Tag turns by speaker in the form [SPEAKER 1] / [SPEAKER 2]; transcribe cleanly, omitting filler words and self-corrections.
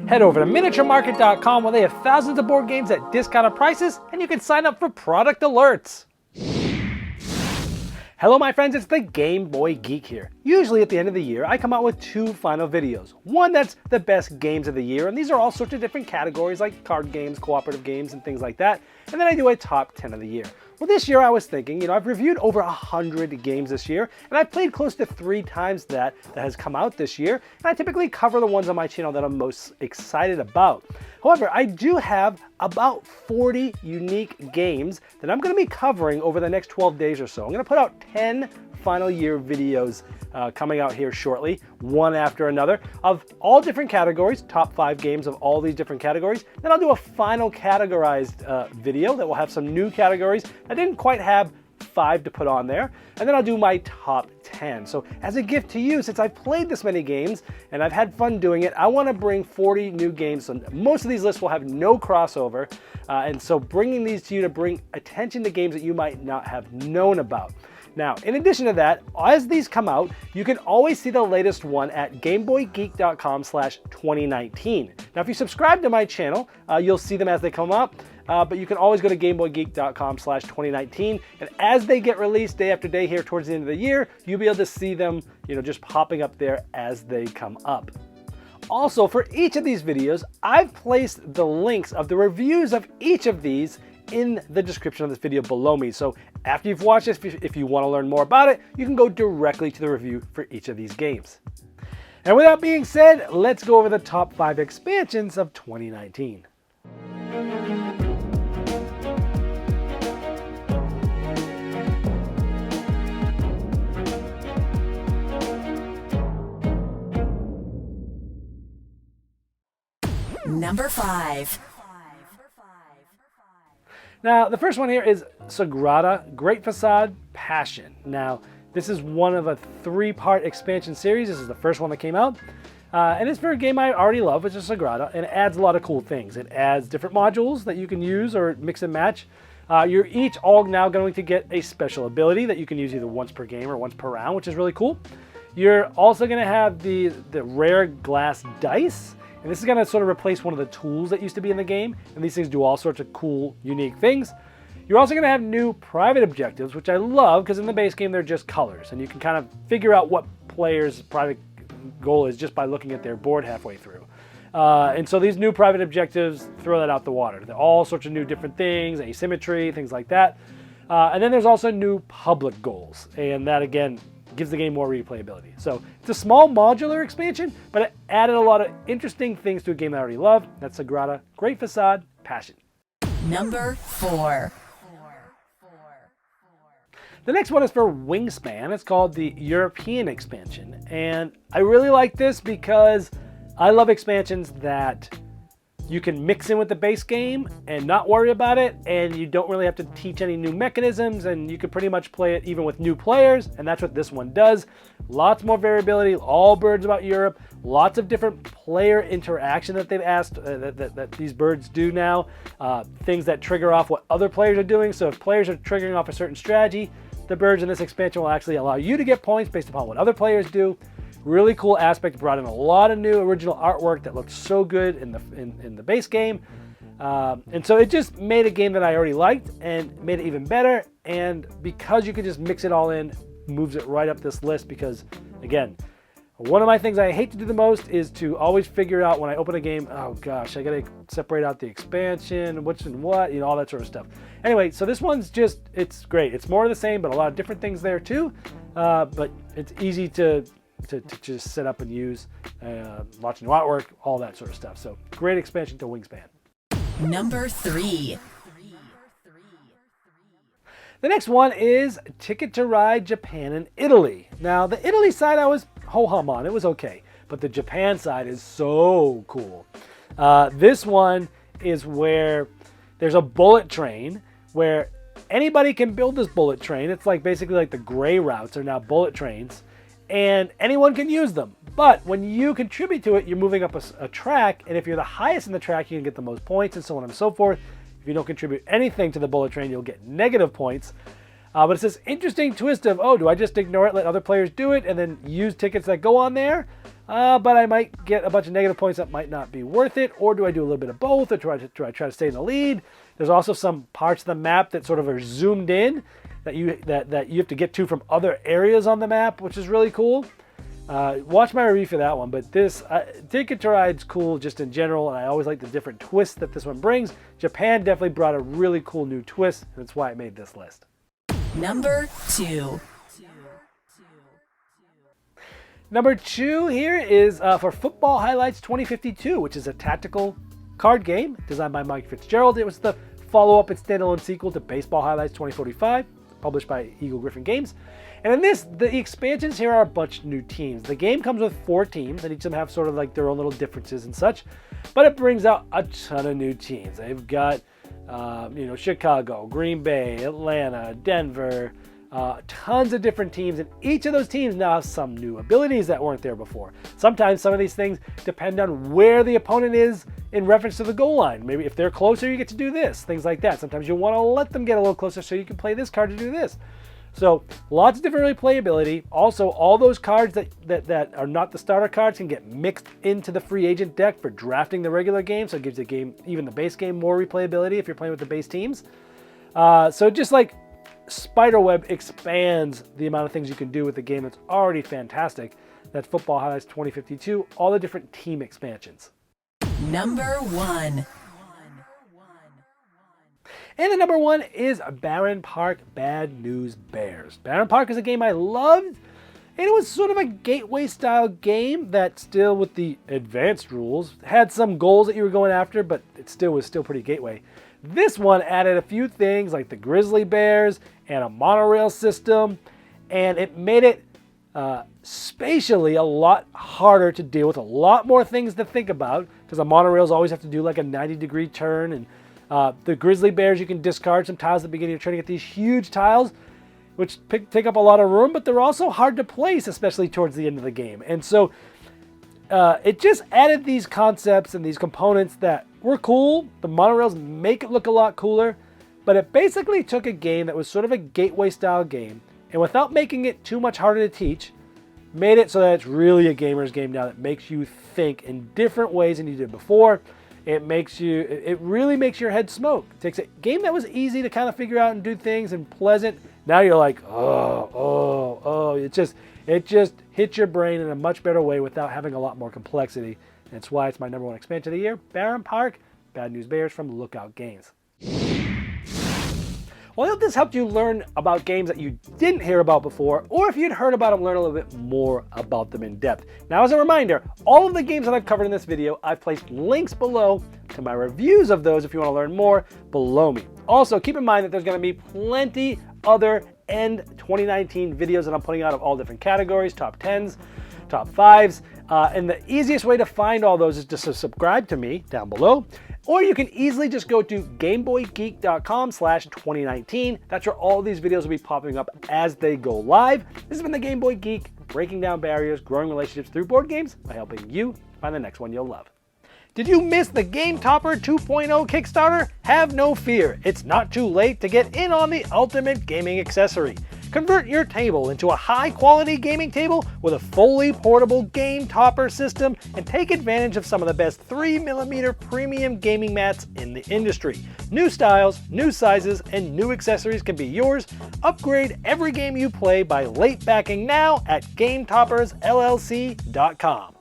[SPEAKER 1] Head over to miniaturemarket.com where they have thousands of board games at discounted prices, and you can sign up for product alerts. Hello my friends, it's the Game Boy Geek here. Usually at the end of the year, I come out with two final videos. One that's the best games of the year, and these are all sorts of different categories like card games, cooperative games, and things like that. And then I do a top 10 of the year. Well, this year I was thinking, I've reviewed over 100 games this year, and I've played close to 3 times that has come out this year, and I typically cover the ones on my channel that I'm most excited about. However, I do have about 40 unique games that I'm going to be covering over the next 12 days or so. I'm going to put out 10 final year videos coming out here shortly, one after another, of all different categories, top 5 games of all these different categories. Then I'll do a final categorized video that will have some new categories. I didn't quite have 5 to put on there. And then I'll do my top 10. So as a gift to you, since I've played this many games and I've had fun doing it, I want to bring 40 new games. So most of these lists will have no crossover. And so bringing these to you to bring attention to games that you might not have known about. Now, in addition to that, as these come out, you can always see the latest one at GameBoyGeek.com/2019. Now, if you subscribe to my channel, you'll see them as they come up, but you can always go to GameBoyGeek.com/2019, and as they get released day after day here towards the end of the year, you'll be able to see them, just popping up there as they come up. Also, for each of these videos, I've placed the links of the reviews of each of these in the description of this video below me. So after you've watched this, if you want to learn more about it, you can go directly to the review for each of these games. And with that being said, let's go over the top 5 expansions of 2019.
[SPEAKER 2] Number 5.
[SPEAKER 1] Now, the first one here is Sagrada, Great Facade, Passion. Now, this is one of a 3-part expansion series. This is the first one that came out. And it's for a game I already love, which is Sagrada, and it adds a lot of cool things. It adds different modules that you can use or mix and match. You're each all now going to get a special ability that you can use either once per game or once per round, which is really cool. You're also going to have the rare glass dice. And this is going to sort of replace one of the tools that used to be in the game. And these things do all sorts of cool, unique things. You're also going to have new private objectives, which I love because in the base game, they're just colors. And you can kind of figure out what player's private goal is just by looking at their board halfway through. And so these new private objectives throw that out the water. They're all sorts of new different things, asymmetry, things like that. And then there's also new public goals. And that, again, gives the game more replayability. So it's a small modular expansion, but it added a lot of interesting things to a game I already loved. That's Sagrada, Great Facade, Passion.
[SPEAKER 2] Number 4.
[SPEAKER 1] The next one is for Wingspan. It's called the European expansion. And I really like this because I love expansions that you can mix in with the base game and not worry about it, and you don't really have to teach any new mechanisms, and you can pretty much play it even with new players, and that's what this one does. Lots more variability, all birds about Europe, lots of different player interaction that they've asked that these birds do now, things that trigger off what other players are doing. So if players are triggering off a certain strategy, the birds in this expansion will actually allow you to get points based upon what other players do. Really cool aspect. Brought in a lot of new original artwork that looked so good in the base game. And so it just made a game that I already liked and made it even better. And because you can just mix it all in, moves it right up this list because, again, one of my things I hate to do the most is to always figure out when I open a game, oh gosh, I gotta separate out the expansion, what's in what, all that sort of stuff. Anyway, so this one's just, it's great. It's more of the same, but a lot of different things there too. But it's easy to just set up and use, watch new artwork, all that sort of stuff. So great expansion to Wingspan.
[SPEAKER 2] Number 3.
[SPEAKER 1] The next one is Ticket to Ride Japan and Italy. Now, the Italy side I was ho-hum on. It was okay. But the Japan side is so cool. This one is where there's a bullet train where anybody can build this bullet train. It's like basically like the gray routes are now bullet trains. And anyone can use them. But when you contribute to it, you're moving up a track. And if you're the highest in the track, you can get the most points and so on and so forth. If you don't contribute anything to the bullet train, you'll get negative points. But it's this interesting twist of, oh, do I just ignore it, let other players do it, and then use tickets that go on there? but I might get a bunch of negative points that might not be worth it, or do I do a little bit of both, or try to stay in the lead? There's also some parts of the map that sort of are zoomed in that you have to get to from other areas on the map, which is really cool. Watch my review for that one, but this Ticket to Ride's cool just in general, and I always like the different twists that this one brings. Japan definitely brought a really cool new twist, and that's why I made this list.
[SPEAKER 2] Number 2.
[SPEAKER 1] Number 2 here is for Football Highlights 2052, which is a tactical card game designed by Mike Fitzgerald. It was the follow-up and standalone sequel to Baseball Highlights 2045, published by Eagle Griffin Games. And in this, the expansions here are a bunch of new teams. The game comes with 4 teams, and each of them have sort of like their own little differences and such, but it brings out a ton of new teams. They've got, Chicago, Green Bay, Atlanta, Denver, tons of different teams, and each of those teams now have some new abilities that weren't there before. Sometimes some of these things depend on where the opponent is in reference to the goal line. Maybe if they're closer, you get to do this, things like that. Sometimes you want to let them get a little closer so you can play this card to do this. So lots of different replayability. Also, all those cards that are not the starter cards can get mixed into the free agent deck for drafting the regular game. So it gives the game, even the base game, more replayability if you're playing with the base teams. So just like Spiderweb expands the amount of things you can do with the game that's already fantastic. That's Football Highlights 2052, all the different team expansions.
[SPEAKER 2] Number 1.
[SPEAKER 1] And the number 1 is Barren Park Bad News Bears. Barren Park is a game I loved, and it was sort of a gateway style game that still, with the advanced rules, had some goals that you were going after, but it still was pretty gateway. This one added a few things like the grizzly bears and a monorail system, and it made it spatially a lot harder to deal with, a lot more things to think about, because the monorails always have to do like a 90-degree turn, and the grizzly bears, you can discard some tiles at the beginning. You're trying to get these huge tiles, which take up a lot of room, but they're also hard to place, especially towards the end of the game. And so it just added these concepts and these components that were cool. The monorails make it look a lot cooler, but it basically took a game that was sort of a gateway style game, and without making it too much harder to teach, made it so that it's really a gamer's game now that makes you think in different ways than you did before. It really makes your head smoke. It takes a game that was easy to kind of figure out and do things and pleasant. Now you're like, it just hits your brain in a much better way without having a lot more complexity. That's why it's my number 1 expansion of the year, Barren Park Bad News Bears from Lookout Games. Well, I hope this helped you learn about games that you didn't hear about before, or if you'd heard about them, learn a little bit more about them in depth. Now, as a reminder, all of the games that I've covered in this video, I've placed links below to my reviews of those if you want to learn more below me. Also, keep in mind that there's going to be plenty other end 2019 videos that I'm putting out of all different categories, top 10s, top 5s, and the easiest way to find all those is just to subscribe to me down below. Or you can easily just go to GameBoyGeek.com/2019. That's where all these videos will be popping up as they go live. This has been the Game Boy Geek, breaking down barriers, growing relationships through board games by helping you find the next one you'll love. Did you miss the Game Topper 2.0 Kickstarter? Have no fear. It's not too late to get in on the ultimate gaming accessory. Convert your table into a high-quality gaming table with a fully portable Game Topper system and take advantage of some of the best 3mm premium gaming mats in the industry. New styles, new sizes, and new accessories can be yours. Upgrade every game you play by late backing now at GameToppersLLC.com.